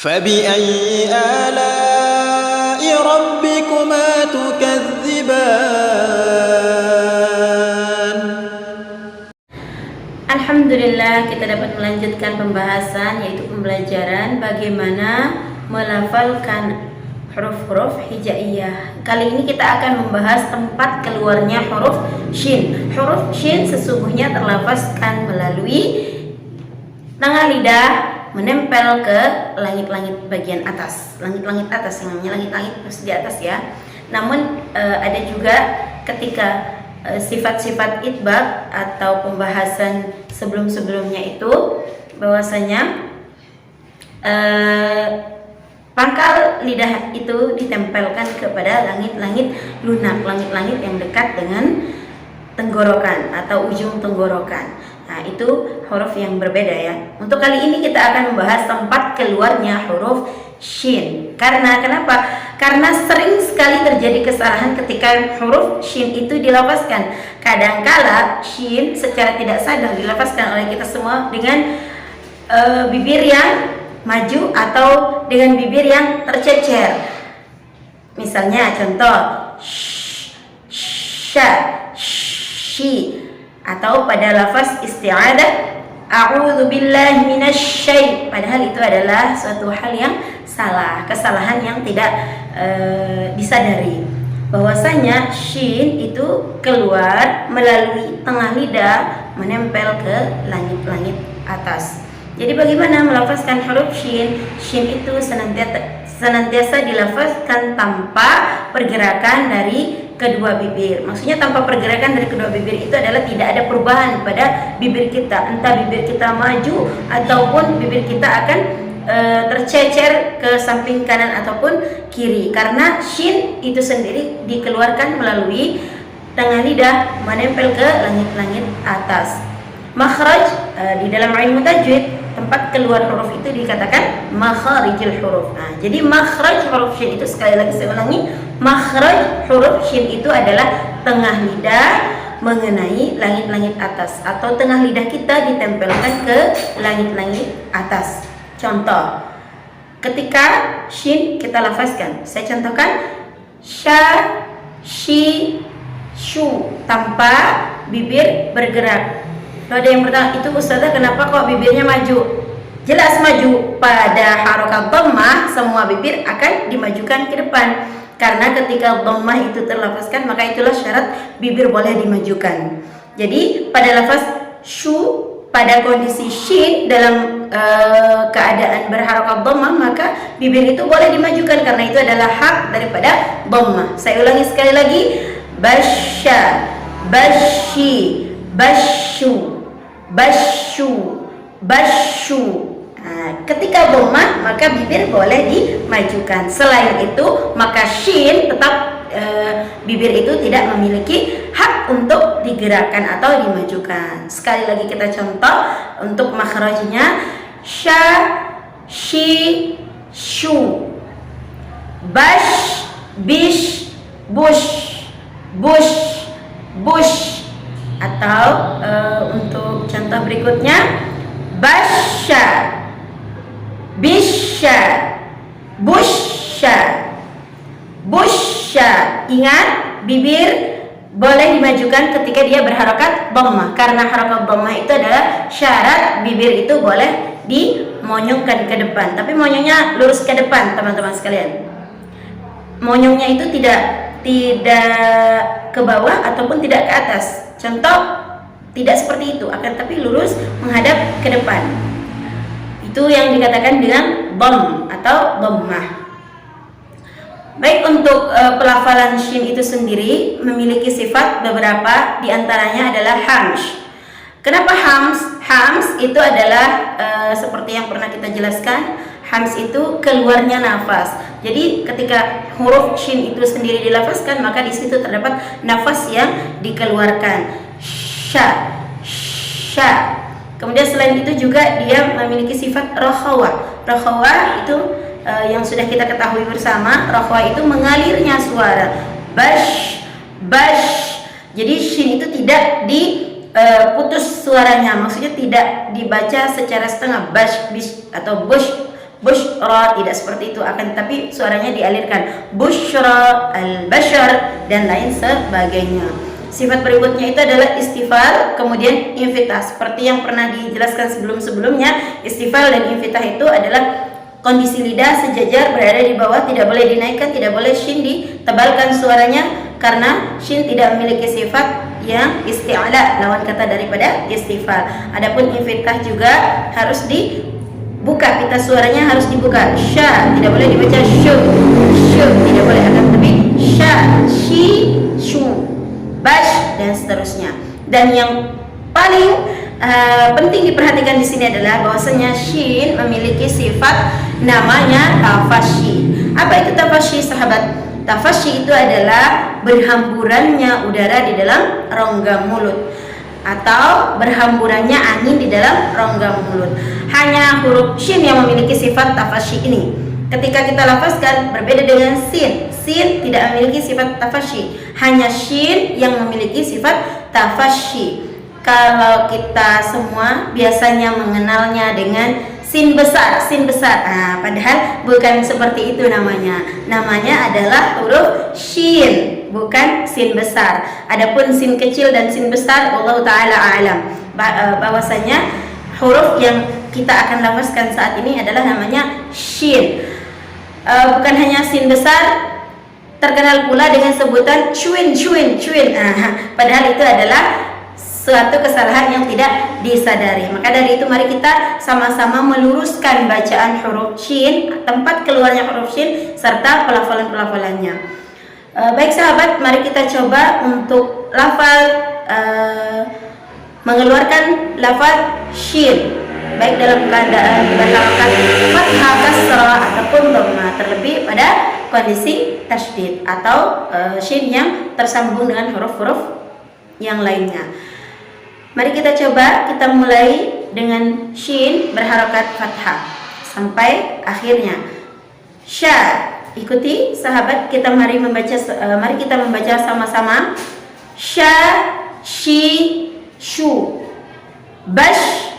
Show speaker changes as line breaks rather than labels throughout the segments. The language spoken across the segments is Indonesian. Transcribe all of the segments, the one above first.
فبأي آلاء ربكما تكذبان.
Alhamdulillah, kita dapat melanjutkan pembahasan, yaitu pembelajaran bagaimana melafalkan huruf-huruf hijaiyah. Kali ini kita akan membahas tempat keluarnya huruf shin. Huruf shin sesungguhnya terlafazkan melalui tengah lidah menempel ke langit-langit bagian atas. Langit-langit atas, yang namanya langit-langit di atas ya. Namun ada juga ketika sifat-sifat itbaq atau pembahasan sebelum-sebelumnya itu bahwasanya pangkal lidah itu ditempelkan kepada langit-langit lunak, langit-langit yang dekat dengan tenggorokan atau ujung tenggorokan. Nah, itu huruf yang berbeda ya. Untuk kali ini kita akan membahas tempat keluarnya huruf shin. Kenapa? Karena sering sekali terjadi kesalahan ketika huruf shin itu dilafazkan. Kadangkala shin secara tidak sadar dilafazkan oleh kita semua dengan bibir yang maju atau dengan bibir yang tercecer. Misalnya contoh sha, shi, atau pada lafaz isti'adah a'udzubillahi minasyai, padahal itu adalah suatu hal yang salah, kesalahan yang tidak disadari. Bahwasanya shin itu keluar melalui tengah lidah menempel ke langit-langit atas. Jadi bagaimana melafazkan huruf shin? Shin itu senantiasa dilafazkan tanpa pergerakan dari kedua bibir. Maksudnya tanpa pergerakan dari kedua bibir itu adalah tidak ada perubahan pada bibir kita. Entah bibir kita maju ataupun bibir kita akan tercecer ke samping kanan ataupun kiri. Karena shin itu sendiri dikeluarkan melalui tengah lidah menempel ke langit-langit atas. Makhraj di dalam ilmu tajwid, tempat keluar huruf itu dikatakan makharijul huruf. Nah, jadi makhraj huruf shin itu, sekali lagi saya ulangi, makhraj huruf shin itu adalah tengah lidah mengenai langit-langit atas atau tengah lidah kita ditempelkan ke langit-langit atas. Contoh, ketika shin kita lafazkan, saya contohkan sha, shi, shu, tanpa bibir bergerak. Kalau ada yang bertanya, itu Ustazah kenapa kok bibirnya maju? Jelas maju. Pada harokat dhammah semua bibir akan dimajukan ke depan. Karena ketika dhammah itu terlafazkan, maka itulah syarat bibir boleh dimajukan. Jadi pada lafaz shu, pada kondisi shin dalam keadaan berharokat dhammah, maka bibir itu boleh dimajukan karena itu adalah hak daripada dhammah. Saya ulangi sekali lagi, basya, bashi, basyu, basyu, basyu. Nah, ketika dhammah maka bibir boleh dimajukan. Selain itu maka shin tetap bibir itu tidak memiliki hak untuk digerakkan atau dimajukan. Sekali lagi kita contoh untuk makhrajnya, sha, shi, shu, bash, bish, bush, bush, bush. Atau untuk contoh berikutnya, basya, bisya, busya, busya. Ingat, bibir boleh dimajukan ketika dia berharokat dhammah, karena harokat dhammah itu adalah syarat bibir itu boleh dimonyongkan ke depan. Tapi monyongnya lurus ke depan, teman-teman sekalian. Monyongnya itu tidak ke bawah ataupun tidak ke atas. Contoh, tidak seperti itu, akan tapi lurus menghadap ke depan. Itu yang dikatakan dengan dhamm atau dhammah. Baik, untuk pelafalan shin itu sendiri memiliki sifat beberapa, diantaranya adalah hams. Kenapa hams? Hams itu adalah seperti yang pernah kita jelaskan, hams itu keluarnya nafas. Jadi ketika huruf shin itu sendiri dilafazkan, maka di situ terdapat nafas yang dikeluarkan. Sha, sha. Kemudian selain itu juga dia memiliki sifat rakhawa. Rakhawa itu yang sudah kita ketahui bersama, rakhawa itu mengalirnya suara. Bash, bash. Jadi shin itu tidak putus suaranya, maksudnya tidak dibaca secara setengah, bash, bish atau bush, bushra, tidak seperti itu, akan tetapi suaranya dialirkan, bushra, al-bashar, dan lain sebagainya. Sifat berikutnya itu adalah istifal, kemudian infitah. Seperti yang pernah dijelaskan sebelum-sebelumnya, istifal dan infitah itu adalah kondisi lidah sejajar berada di bawah, tidak boleh dinaikkan, tidak boleh shin ditebalkan suaranya, karena shin tidak memiliki sifat yang isti'ala, lawan kata daripada istifal. Adapun infitah juga harus dibuka, pita suaranya harus dibuka. Sya, tidak boleh dibaca syu, tidak boleh, akan tapi sya, shi, shu, bash, dan seterusnya. Dan yang paling penting diperhatikan di sini adalah bahwasanya shin memiliki sifat namanya tafashi. Apa itu tafashi, sahabat? Tafashi itu adalah berhamburannya udara di dalam rongga mulut, atau berhamburannya angin di dalam rongga mulut. Hanya huruf shin yang memiliki sifat tafashi ini. Ketika kita lafazkan berbeda dengan sin. Sin tidak memiliki sifat tafashi, hanya shin yang memiliki sifat tafashi. Kalau kita semua biasanya mengenalnya dengan sin besar, padahal bukan seperti itu namanya. Namanya adalah huruf shin, bukan sin besar. Adapun sin kecil dan sin besar, Allah Ta'ala a'lam. Bahwasanya huruf yang kita akan lafazkan saat ini adalah namanya shin. Bukan hanya sin besar, terkenal pula dengan sebutan cuin. Padahal itu adalah suatu kesalahan yang tidak disadari. Maka dari itu mari kita sama-sama meluruskan bacaan huruf shin, tempat keluarnya huruf shin, serta pelafalan-pelafalannya. Baik sahabat, mari kita coba untuk lafal mengeluarkan lafal shin, baik dalam keadaan berharokat fathah, kasrah, ataupun dhamma, terlebih pada kondisi tasydid atau shin yang tersambung dengan huruf-huruf yang lainnya. Mari kita coba, kita mulai dengan shin berharokat fathah sampai akhirnya. Sya, ikuti sahabat, mari kita membaca sama-sama. Sya, shi, shu. Bash,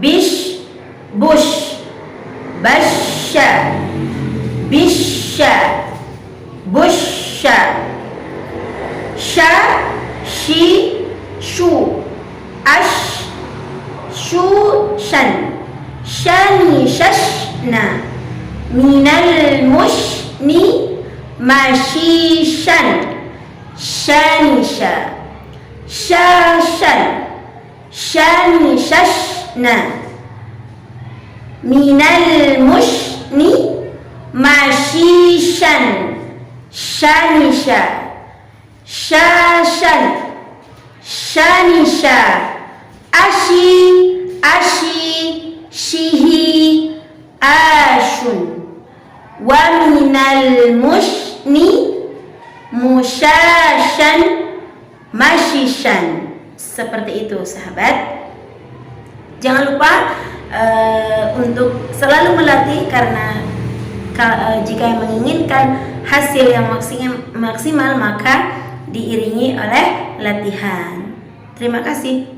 bish, bush. Basya, bisya, busya. Sya, shi, shu. Ash, shushan, shani, shashna. Minal mushni, mashishan, shanisha. Shashan, shani, shashna. Minal mushni, mashishan, shanisha. Shashan, shanisha. Ashi, shihi, ashun. Wa minal mushni, mushashan, mashishan. Seperti itu sahabat. Jangan lupa untuk selalu melatih, karena jika yang menginginkan hasil yang maksimal maka diiringi oleh latihan. Terima kasih.